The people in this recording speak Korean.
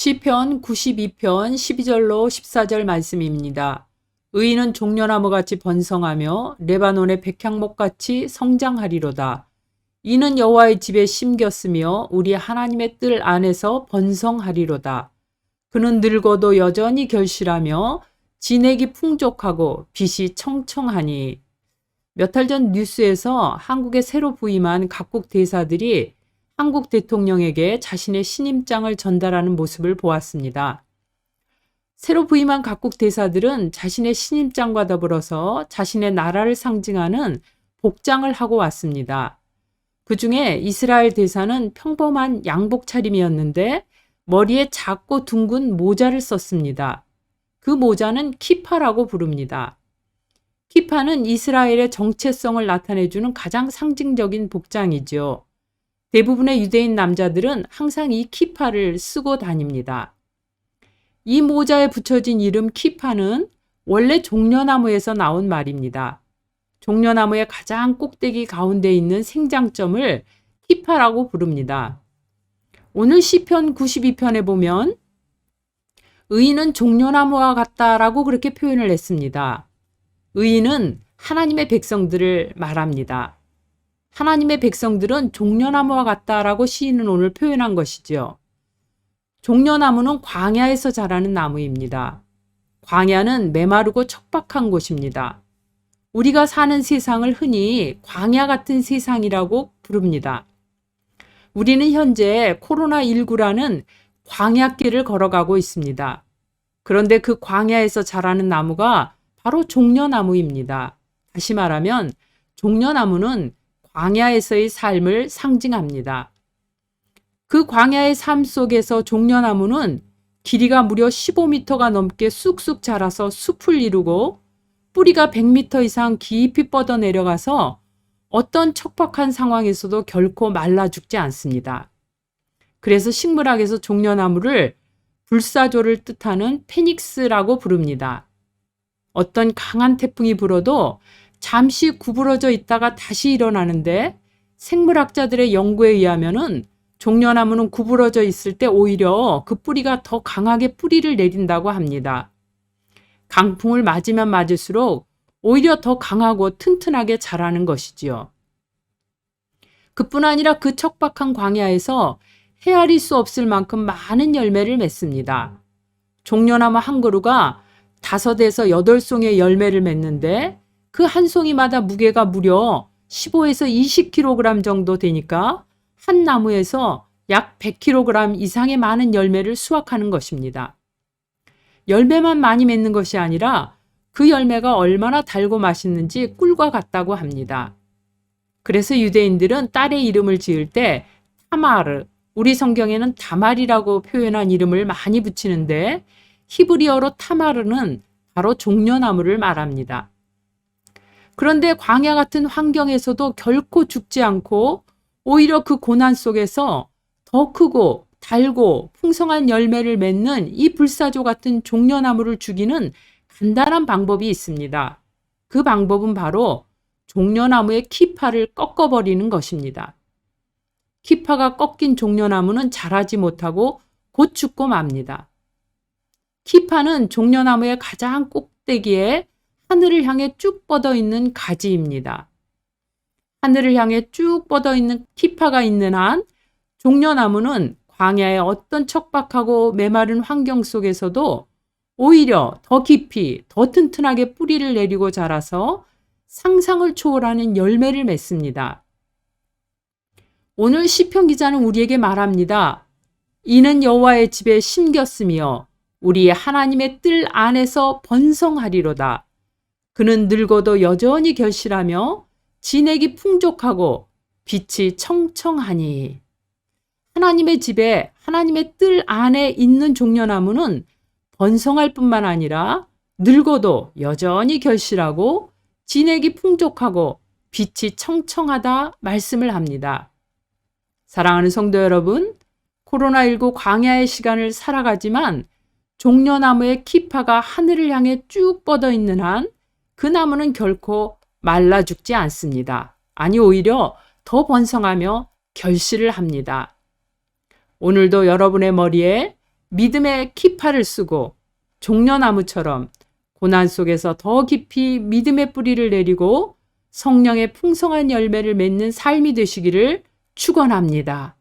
시편 92편 12절로 14절 말씀입니다. 의인은 종려나무같이 번성하며 레바논의 백향목같이 성장하리로다. 이는 여호와의 집에 심겼으며 우리 하나님의 뜰 안에서 번성하리로다. 그는 늙어도 여전히 결실하며 진액이 풍족하고 빛이 청청하니. 몇 달 전 뉴스에서 한국에 새로 부임한 각국 대사들이 한국 대통령에게 자신의 신임장을 전달하는 모습을 보았습니다. 새로 부임한 각국 대사들은 자신의 신임장과 더불어서 자신의 나라를 상징하는 복장을 하고 왔습니다. 그 중에 이스라엘 대사는 평범한 양복 차림이었는데 머리에 작고 둥근 모자를 썼습니다. 그 모자는 키파라고 부릅니다. 키파는 이스라엘의 정체성을 나타내주는 가장 상징적인 복장이죠. 대부분의 유대인 남자들은 항상 이 키파를 쓰고 다닙니다. 이 모자에 붙여진 이름 키파는 원래 종려나무에서 나온 말입니다. 종려나무의 가장 꼭대기 가운데 있는 생장점을 키파라고 부릅니다. 오늘 시편 92편에 보면 의인은 종려나무와 같다라고 그렇게 표현을 했습니다. 의인은 하나님의 백성들을 말합니다. 하나님의 백성들은 종려나무와 같다라고 시인은 오늘 표현한 것이죠. 종려나무는 광야에서 자라는 나무입니다. 광야는 메마르고 척박한 곳입니다. 우리가 사는 세상을 흔히 광야 같은 세상이라고 부릅니다. 우리는 현재 코로나19라는 광야길을 걸어가고 있습니다. 그런데 그 광야에서 자라는 나무가 바로 종려나무입니다. 다시 말하면 종려나무는 광야에서의 삶을 상징합니다. 그 광야의 삶 속에서 종려나무는 길이가 무려 15m가 넘게 쑥쑥 자라서 숲을 이루고 뿌리가 100m 이상 깊이 뻗어 내려가서 어떤 척박한 상황에서도 결코 말라 죽지 않습니다. 그래서 식물학에서 종려나무를 불사조를 뜻하는 페닉스라고 부릅니다. 어떤 강한 태풍이 불어도 잠시 구부러져 있다가 다시 일어나는데 생물학자들의 연구에 의하면은 종려나무는 구부러져 있을 때 오히려 그 뿌리가 더 강하게 뿌리를 내린다고 합니다. 강풍을 맞으면 맞을수록 오히려 더 강하고 튼튼하게 자라는 것이지요. 그뿐 아니라 그 척박한 광야에서 헤아릴 수 없을 만큼 많은 열매를 맺습니다. 종려나무 한 그루가 5에서 8송의 열매를 맺는데 그 한 송이마다 무게가 무려 15에서 20kg 정도 되니까 한 나무에서 약 100kg 이상의 많은 열매를 수확하는 것입니다. 열매만 많이 맺는 것이 아니라 그 열매가 얼마나 달고 맛있는지 꿀과 같다고 합니다. 그래서 유대인들은 딸의 이름을 지을 때 타마르, 우리 성경에는 다말이라고 표현한 이름을 많이 붙이는데 히브리어로 타마르는 바로 종려나무를 말합니다. 그런데 광야 같은 환경에서도 결코 죽지 않고 오히려 그 고난 속에서 더 크고 달고 풍성한 열매를 맺는 이 불사조 같은 종려나무를 죽이는 간단한 방법이 있습니다. 그 방법은 바로 종려나무의 키파를 꺾어버리는 것입니다. 키파가 꺾인 종려나무는 자라지 못하고 곧 죽고 맙니다. 키파는 종려나무의 가장 꼭대기에 하늘을 향해 쭉 뻗어 있는 가지입니다. 하늘을 향해 쭉 뻗어 있는 키파가 있는 한 종려나무는 광야의 어떤 척박하고 메마른 환경 속에서도 오히려 더 깊이, 더 튼튼하게 뿌리를 내리고 자라서 상상을 초월하는 열매를 맺습니다. 오늘 시편 기자는 우리에게 말합니다. 이는 여호와의 집에 심겼으며 우리 하나님의 뜰 안에서 번성하리로다. 그는 늙어도 여전히 결실하며 진액이 풍족하고 빛이 청청하니. 하나님의 집에 하나님의 뜰 안에 있는 종려나무는 번성할 뿐만 아니라 늙어도 여전히 결실하고 진액이 풍족하고 빛이 청청하다 말씀을 합니다. 사랑하는 성도 여러분, 코로나19 광야의 시간을 살아가지만 종려나무의 키파가 하늘을 향해 쭉 뻗어 있는 한 그 나무는 결코 말라 죽지 않습니다. 아니 오히려 더 번성하며 결실을 합니다. 오늘도 여러분의 머리에 믿음의 키파를 쓰고 종려나무처럼 고난 속에서 더 깊이 믿음의 뿌리를 내리고 성령의 풍성한 열매를 맺는 삶이 되시기를 축원합니다.